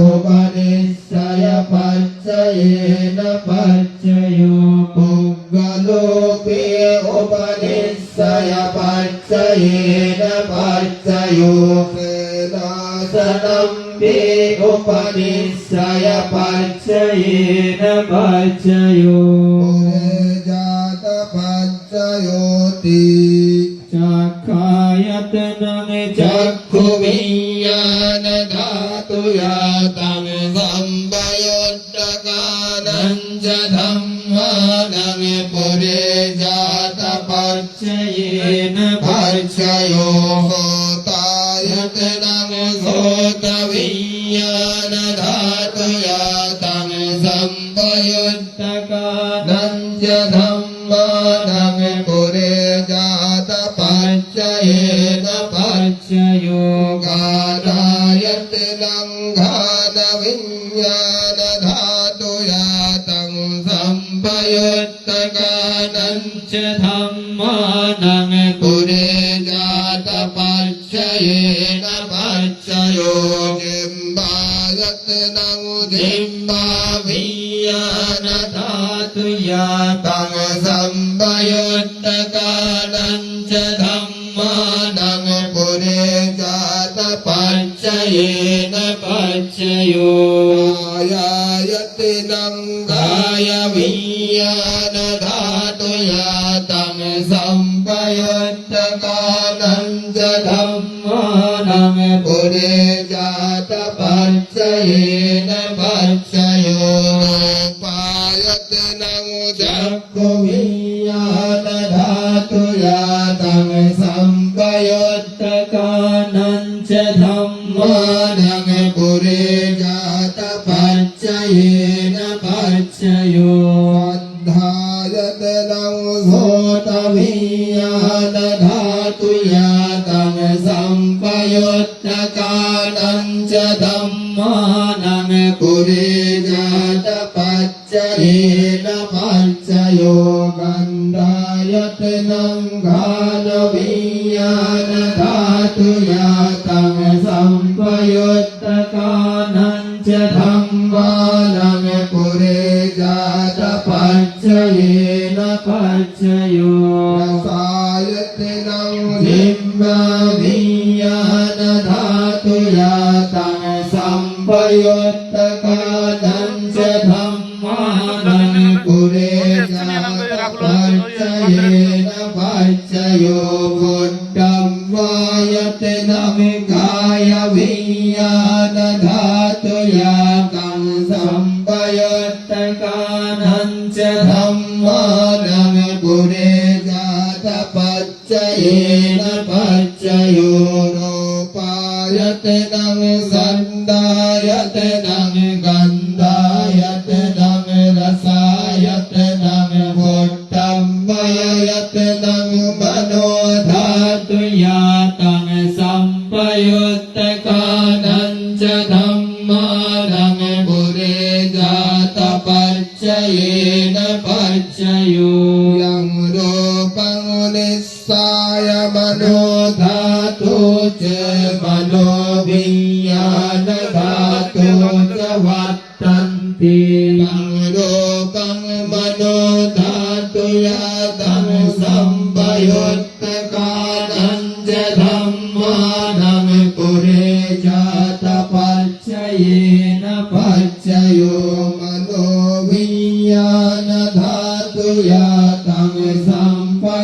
उपनिषय पच्चयेन पच्चयो पुग्गलोपे उपनिषय पच्चयेन पच्चयो वेदासनं pay उपनिषय पच्चयेन पच्चयो जात पच्चयोति चक्षायतनं चक्षु विज्ञान धातुयातं संवयोत्तकानं च धम्मानं पुरे जात पच्चयेन पच्चयो होतायतनं होत विज्ञान धातुयातं संवयोत्तकानं च धम्मानं पुरे जात पच्चयेन पच्चयो गादायतनं घान विज्ञान धातुयातं संवयोत्तकानं च धम्मानं पुरे जात पच्चयेन पच्चयो जिह्वायतनं जिह्वा विज्ञान धातुयातं संवयोत्तकानं च धम्मानं पुरे जात पच्चयेन पच्चयो कायायतनं काय विज्ञान धातुयातं संवयोत्तकानं च धम्मानं पुरे जात पच्चयेन पच्चयो रूपायतनं चक्षु विज्ञान धातुयातं संवयोत्तकानं च धम्मानं पुरे जात पच्चयेन पच्चयो अद्धायतनं होत विज्ञान धातुयातं संवयोत्तकानं च धम्मानं पुरे जात पच्चयेन पच्चयो गन्धायतनं घान विज्ञान धातुयातं संवयोत्तकानं च धम्मानं पुरे जात पच्चयेन पच्चयो रसायतनं जिह्वा विज्ञान धातुयातं संवयोत्तकानं च धम्मानं पुरे जात पच्चयेन पच्चयो बुद्धं वायतनं काय विज्ञान धातुयातं संवयोत्तकानं च धम्मानं पुरे जात पच्चयेन पच्चयो रूपायतनं गन्धायतनं गन्धायतनं रसायतनं बुद्धं वायतनं मनो धातुयातं संवयोत्तकानं च धम्मानं पुरे जात पच्चयेन पच्चयो यं रूपं निस्साय मनो धातु च मनो विज्ञान धातु च वर्तन्ते यं रूपं मनो धातुयातं संवयोत्तकानं च धम्मानं पुरे जात पच्चयेन पच्चयो मनो विज्ञान धातुयातं संवयोत्तकानं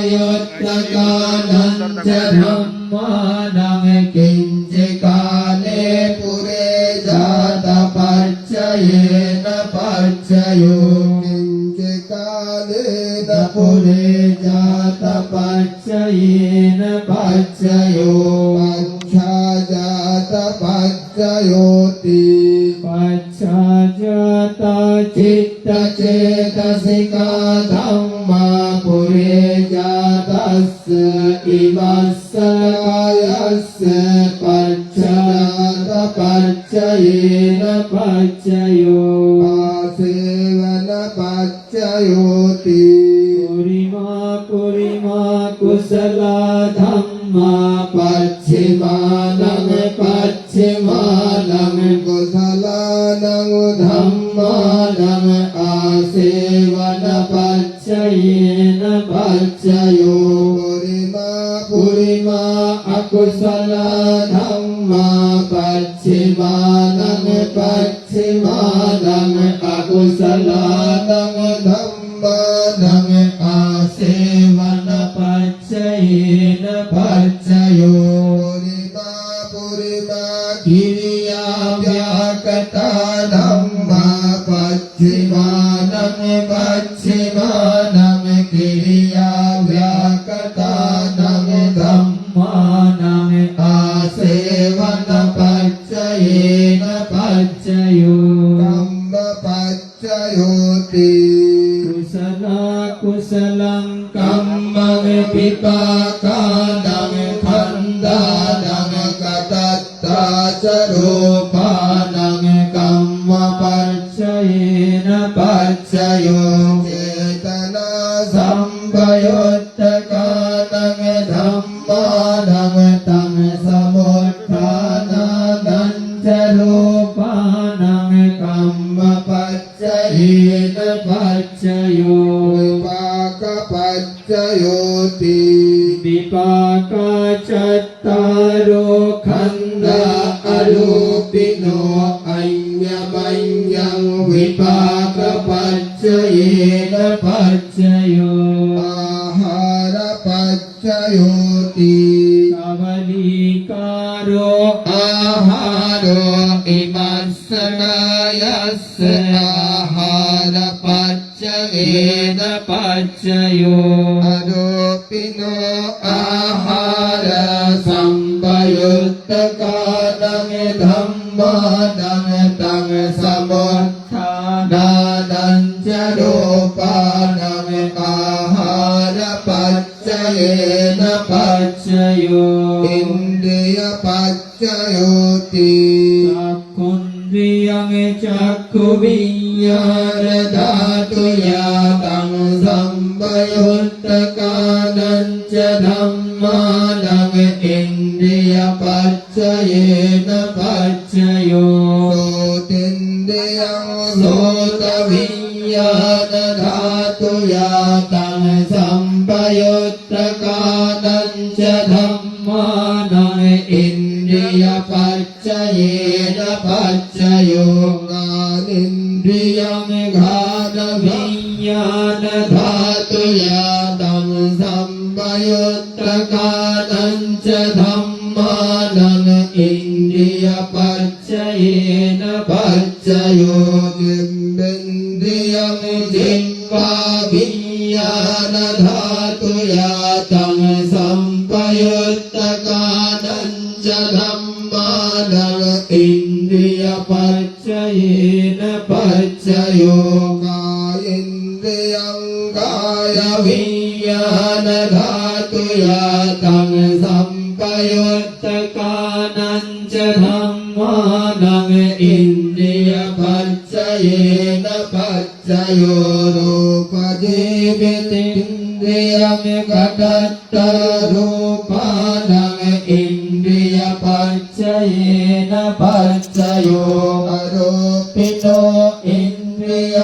च धम्मानं किञ्चिकाले पुरे जात पच्चयेन पच्चयो किञ्चिकालेन पुरे जात पच्चयेन पच्चयो पच्छाजात पच्चयोति पच्छाजात चित्तचेतसिका धम्मा पुरे जातस्य इवस्य कायस्य पच्छाजात पच्चयेन पच्चयो आसेवन पच्चयोति पुरिमा कुशला धम्मा पच्छिमानं กุศลธรรมาปัจฉิมานังปัจฉิมานังอกุศลนังธัมมานังอาเสวนปัจจเยนะปัจจโยปุริมากิริยาญากตาธัมมาปัจฉิมานังปัจฉิมานังกิริยาญากตานังธัมมานังอาเสวนปัจจเยนะปัจจโยธัมมปัจจโยติกุศลกุศลังกัมมังปิปากานังขันธานังกตัตตาสรูปานังกัมมปัจจเยนะปัจจโยเจตนาสัมปยุตตกานังธัมมานังตังสมุทฐานานันจรูปานังกัมมปัจจเยนะปัจจโยวิปากปัจจโยติวิปากจัตตารโอขันธาอรูปิโนอัญญมัญญังวิปากปัจจเยนะปัจจโยอาหารปัจจโยติกาวลีการโรอาหารโรอิมัสสนายัสสะอาหารปัจจเยนะปัจจโยอรูปิโนอาหารสัมปยุตตกานังธัมมานังตังสมุทฐานานันจรูปานังอาหารปัจจเยนะปัจจโยอินเดียปัจจโยติจักขุนริยังจักขุวิญญาณธาตุยาตังสัมปยุตตกานันจธัมมานังอินเดียปัจจเยนะปัจจโยโสตินเดียังโสตวิญญาณธาตุยาตังสัมปยุตตกานันจธัมมานังอินเดียปัจจเยนะปัจจโยงานินเดียังฆานวิญญาณธาตุยาตังสัมปยุตตกานันจธัมมานังอินเดียปัจจเยนะปัจจโยจิมบินเดียังจิมปาวิญญาณธาตุยาตังสัมปยุตตกานันจธัมมานังอินเดียปัจจเยนะปัจจโยกายินเดียังกายวิญญาณธาตุยาตังสัมปยุตตกานันจธัมมานังอินเดียปัจจเยนะปัจจโยรูปจิวิตินเดียังกตัตตารูปานังอินเดียปัจจเยนะปัจจโยอรูปิโนอินเดีย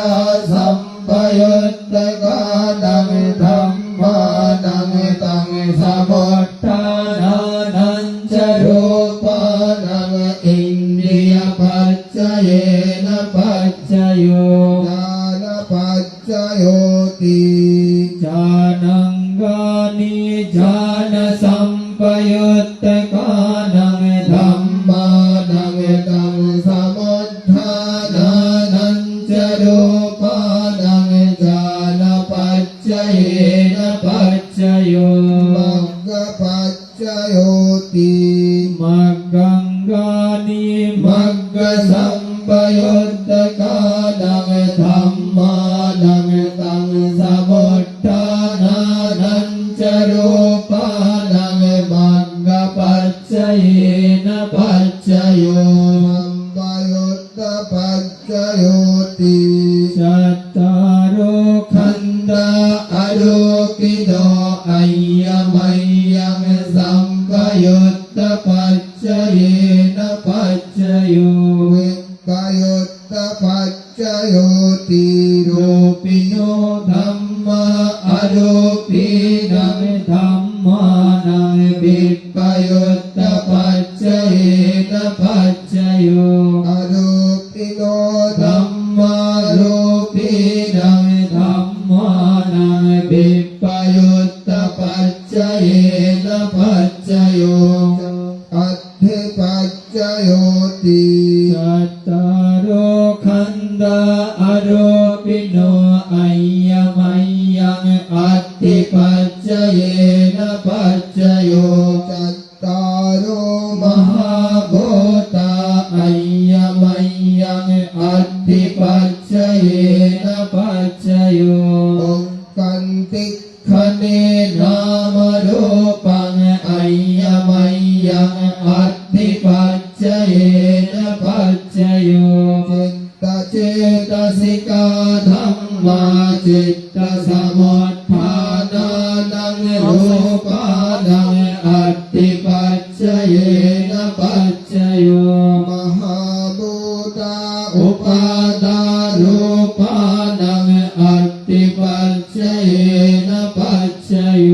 สัมปยุตตกานังธัมมานังตังสมุทฐานานันจรูปานังอินเดียปัจจเยนะปัจจโยญาณปัจจโยติญาณังกานิญาณสัมปยุตตกานังธัมมานังตังสมุทฐานานันจรูปานังญาณปัจจเยนะปัจจโยมักขปัจจโยติมักขังกานิมักขสัมปยุตตกานังธัมมานังตังสมุทฐานานันจรูปานังมักขปัจจเยนะปัจจโยสัมปยุตตปัจจโยติจัตตารโอขันธาอรูปิโนอัญญมัญญังสัมปยุตตปัจจเยนะปัจจโยวิปยุตตปัจจโยติรูปิโนธัมมาอรูปินังธัมมานังวิปยุต โย อรูปิโนธัมมารู ปีนังธัมมานังวิปยุตตปัจจเยนะปัจจโย อัตถิปัจจโยติ สัตตารโอขันธาอโรปิโนอัยยมัยยังอัตติปัจจเยนะปัจจโย จัตตารโอม มหาโบตาอัยยมัยยังอัตติปัจจเยนะปัจจโย องกันติ คเนนามรูปังอัยยมัยยังอัตติปัจจเยนะปัจจโย จิตต เจตสิกาธัมมาจิตตสมุทฐานานังรูปานังอัตติปัจจเยนะปัจจโย มหาบูตา อุปาทารูปานังอัตติปัจจเยนะปัจจโย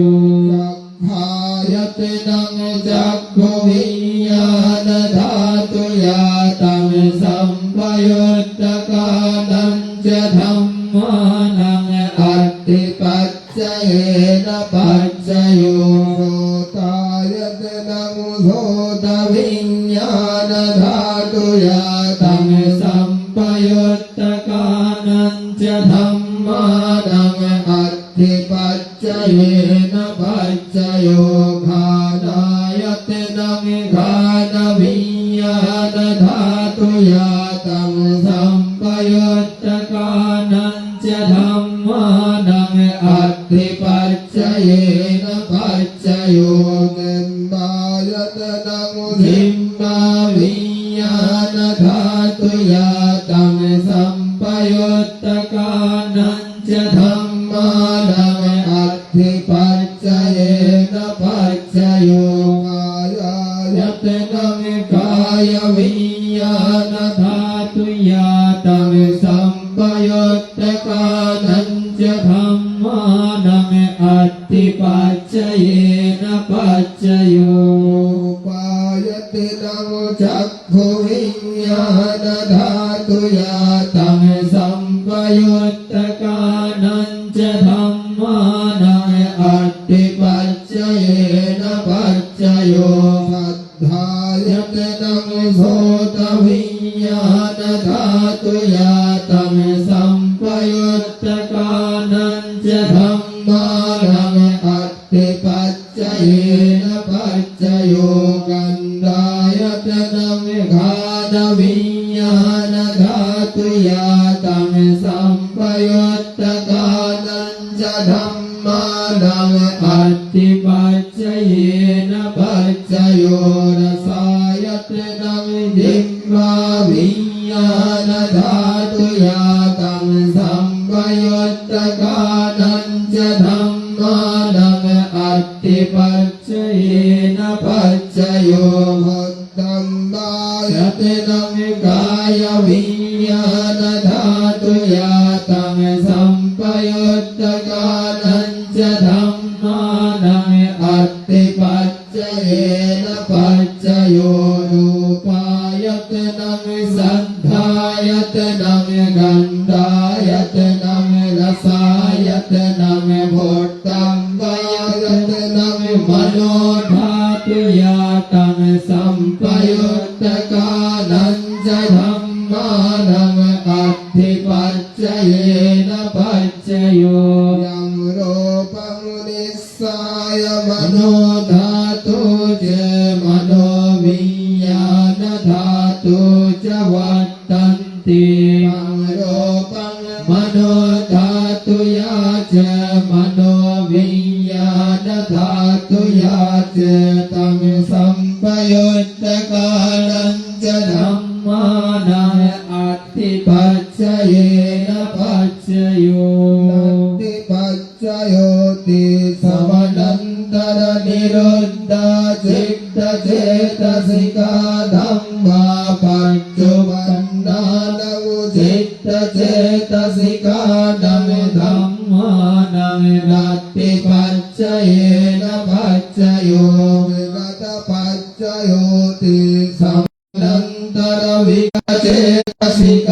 สักขาย ยตนังจักขุวิญญาณธาตุยาตังสัมปยุตตกานันจะธัมมานังอัตติปัจจเยนะปัจจโย โสตายตนังโสต วิญญาณธาตุยาตังสัมปยุตตกานันจะธัมมานังอัตติปัจจเยนะปัจจโย ขานายตนังขานวิญญาณธาตุยาตังสัมปยุตตกานันจะธัมมานังอัตติปัจจเยนะปัจจโย เงินบายตนัง ทิมมาวิญญาณธาตุยาตังสัมปยุตตกานันจะธัมมานังอัตถิปัจจเยนะปัจจโย กายาย ตนังกายวิญญาณธาตุยาตังสัมปยุตตกานันจะธัมมานังอัตถิปัจจเยนะปัจจโย ปายตินังจักขุวิญญาณธาตุยา ตังสัมปยุตตกานันจะธัมมานังอัตติปัจจเยนะปัจจโย สัทธายตนัง โสตวิญญาณธาตุยาตังสัมปยุตตกานันจะธัมมานังอัตติปัจจเยนะปัจจโย กันดา ดายตนังขานวิญญาณธาตุยาตังสัมปยุตตกานันจะธัมมานังอัตติปัจจเยนะปัจจโย รสายตนังดิมมาวิญญาณธาตุยาตังสัมปยุตตกานันจะธัมมานังอัตติปัจจเยนะปัจจโย หัตตัมบาย ตนังกายวิญญาณธาตุยาตังสัมปยุตตกานันจะธัมมานังอัตติปัจจเยนะปัจจโย รูปายตนังสัทธายตนังกันดายตนังรสายตนังโพธตัมปายตนังมโนธาตุยาตังสัมปยุตตกานันจะธัมมานังอัตถิปัจจเยนะปัจจโย ยังโรปังนิสสายม ม โน โนธาตุเจมโนวิญญาณธาตุจวัตตันติ ปังโรปัง มโนธาตุยาเจมโนวิญญาณธาตุยาเจตังสัมปยุตตกานันจะธัมมานังอัตถิปัจจเยนะปัจจโย นัตติปัจจโยติ สมนันตรนิโรธดาจิตตเจตสิกาธัมมาปัจจุบันนา นัง จิตตเจตสิกานังธัมมานังนัตติปัจจเยนะปัจจโย วิรัตปัจจโยติ สมนันตร विगचेतसिकानं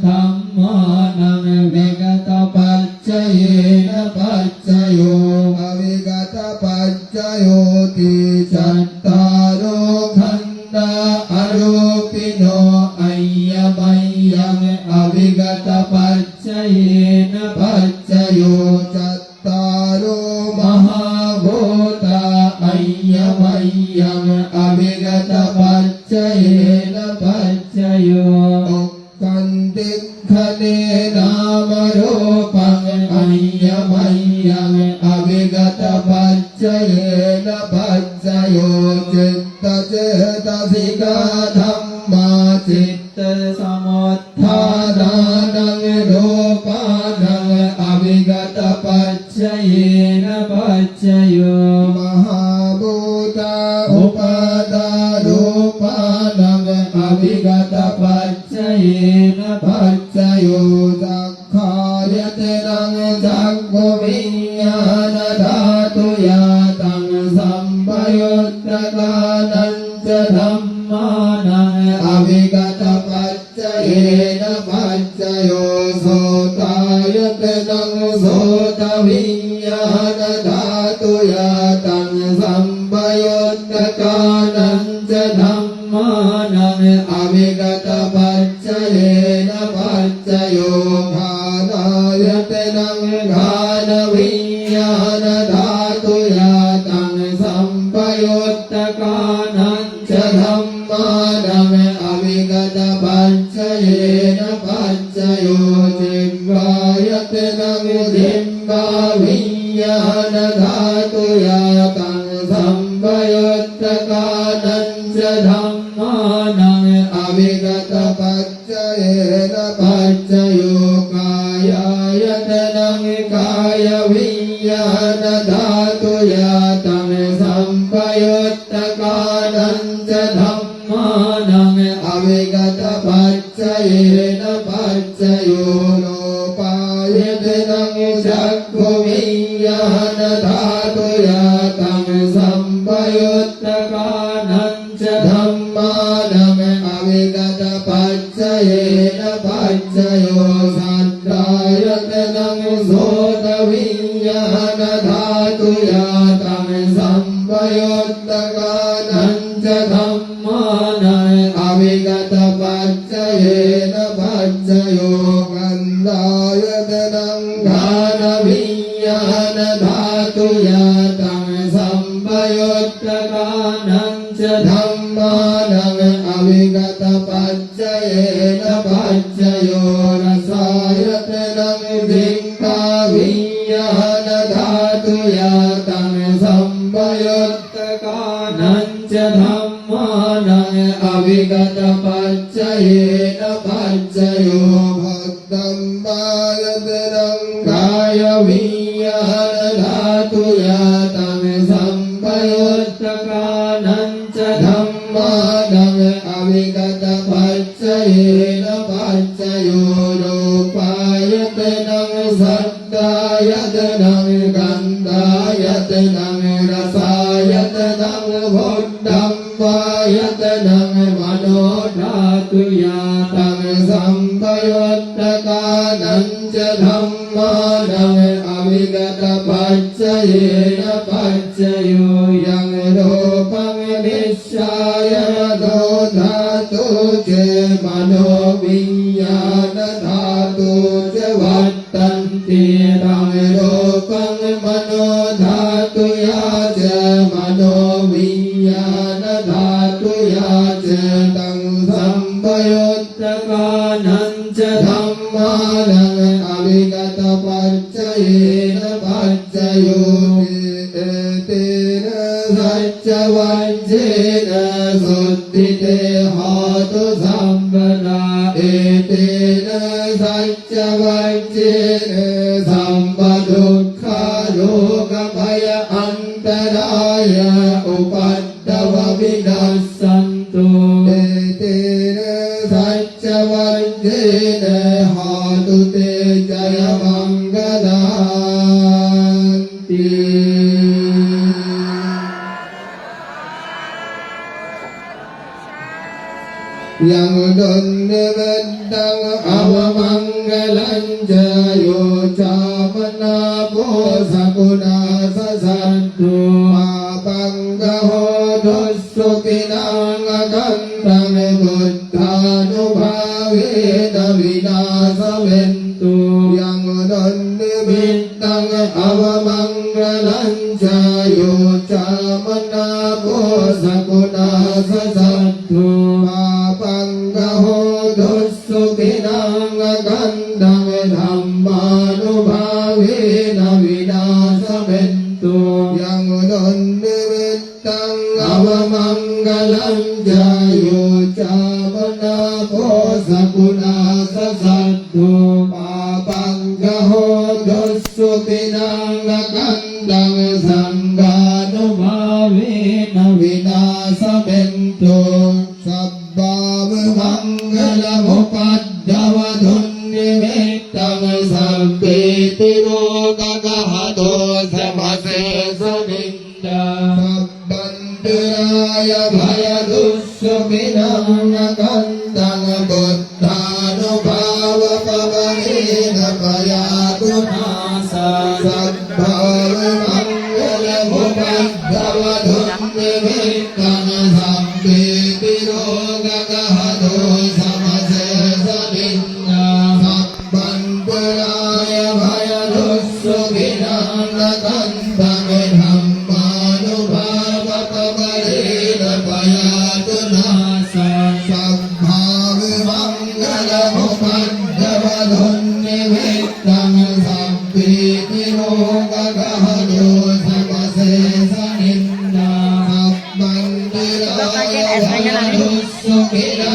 धम्मानं विगतपच्चयेन पच्चयो अविगतपच्चयोति चत्तारो खण्डा आरोपिनो अय्यमय्यम् अविगतपच्चयेन पच्चयो चत्तारो महाभूता अय्यमय्यम् अविगतपच्चयेन पच्चयो उक्कन्तिखने नामरूपम् अय्यमय्यम् अविगतपच्चयेन पच्चयो चित्तचेतसिका धम्मा चित्तसमुत्थानं रूपानं अविगतपच्चयेन पच्चयो महाभूता उपादारूपानं अविगतपच्चयेन पच्चयो उपादारूपानमविगतपच्चयेन चक्षायतनं चक्षुविज्ञानधातुयातं संपयुक्तकानं च धम्मानं अविगतपच्चयेन पच्चयो सोतायतनं सोतविज्ञानधातुयातं संपयुक्तकानं च धम्मानं अविगतपच्चयेन पच्चयो घानायतनं घानविज्ञानधातुयातं संपयुक्तकानं च धम्मानं अविगतपच्चयेन पच्चयो जिह्वायतनं जिह्वाविज्ञानधातुयातं संपयुक्तकानं च धम्मानं अविगतपच्चयेन पच्चयो कायायतनं कायविज्ञानधातुयातं संपयुक्तकानं च धम्मानं अविगतपच्चयेन पच्चयो लोपायतनं चक्षुविज्ञानधातुयातं संपयुक्तकानं च धम्मानं अविगतपच्चयेन पच्चयो सद्दायतनं सोतविज्ञानधातुयातं संपयुक्तकानं च धम्मानं अविगतपच्चयेन पच्चयो गन्धायतनं घानविज्ञानधातुयातं संपयुक्तकानं च धम्मानं अविगतपच्चयेन पच्चयो रसायतनं जिह्वाविज्ञानधातुयातं संपयुक्तकानं च धम्मानं अविगतपच्चयेन पच्चयो भक्तम्बायतनं कायविज्ञानधातुयातं संपयुक्तकानं च धम्मानं अविगतपच्चयेन पच्चयो रूपायतनं सद्दायतनं गन्धायतनं रसायतनं भोक्तम्बायतनं मनोधातुयातं संपयुक्तकानं च धम्मानं अविगतपच्चयेन पच्चयो यं रूपं निश्चाय धातु च मनोविज्ञानधातु च वर्तन्ते तं रूपं मनोधातुया च मनोविज्ञानधातुया च तं संपयुक्तकानं च धम्मानं अविगतपच्चयेन पच्चयो तेन सच्चवज्जेन शुद्धिते हातु सम्पदा एतेन सच्चवज्जेन सम्पदुःखा रोगभय अन्तराय उपद्रव विनश्यन्तु एतेन सच्चवज्जेन हातु ते जयमङ्गलान्ति यं yang dunne beddang avamangalan jayo camana posakuna sasantu mapanggaho dosso pinang agandang buddhanubhavena vinasamentu yang dunne beddang avamangalan jayo camana posakuna sasantu mapanggaho dosso pinang agandang dhammanubhavena vinasamentu yang dunne beddang avamanggalam jayo camana posakuna sasantu mapanggaho dosso pinang agandang sangganubhavena vinasamentu Sabbavamangalamuppaddavadhunnimettang sampetirogaghado samasesaninda Sabbantiraya bhayadussupinang agandang buddhanubhavapavarena payatunasa Sabbavamangalamuppaddavadhunnimettang sampetirogaghado samasesaninda Sabbantiraya bhayadussupinang agandang dhammanubhavapavarena payatunasa Sabbavamangalamuppaddavadhunnimettang sampetirogaghado samasesaninda Sabbantiraya bhayadussupinang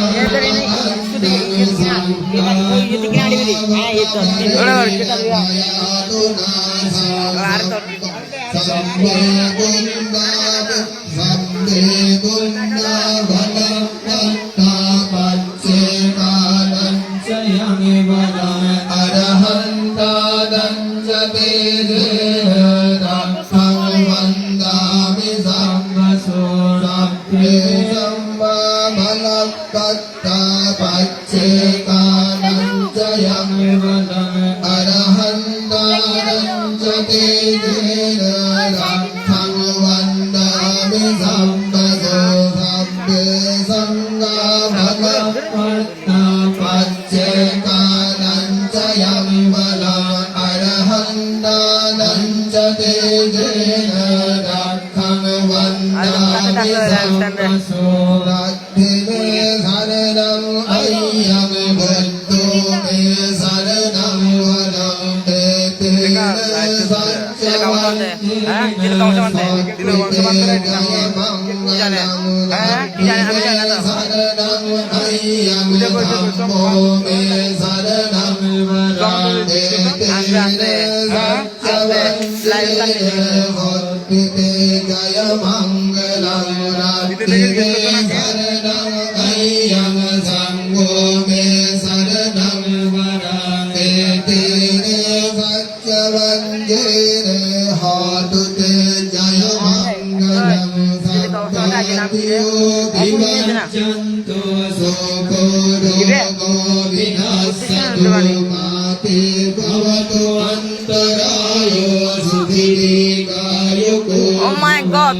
Oh my god.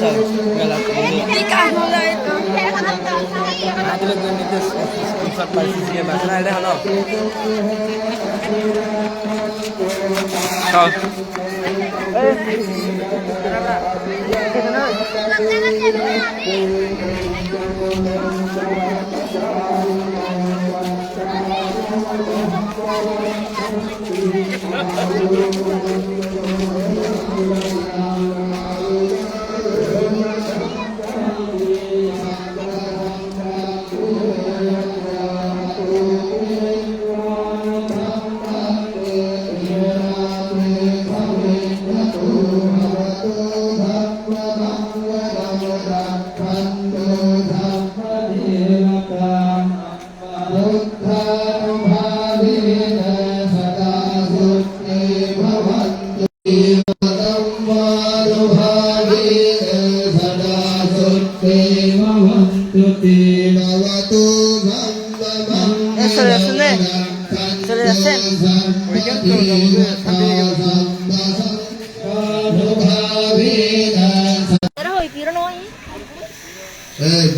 besar. Galak. Ada lagi yang itu sponsor pasisi ya, bahasa ada halo. Kau.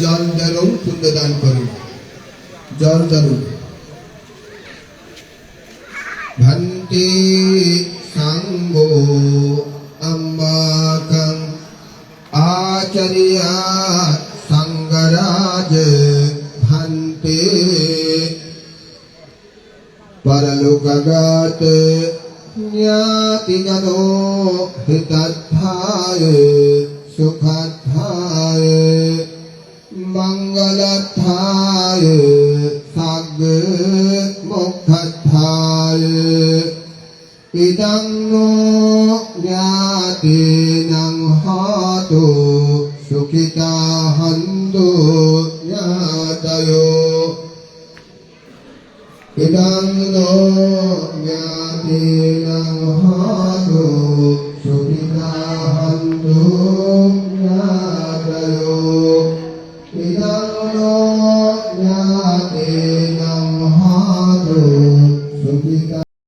John Darun Pundadan Kori. John Darun. Bhanti Sangho Ambakang Acharya Sangaraj Bhanti Paralokagat Nyati Gano Hitatthaya Sukhatthaya Mangalathaya Sagga Mokhathaya Idang no Nyati Nang Hatu Sukhita Hantu Nyatayo Idang no Nyati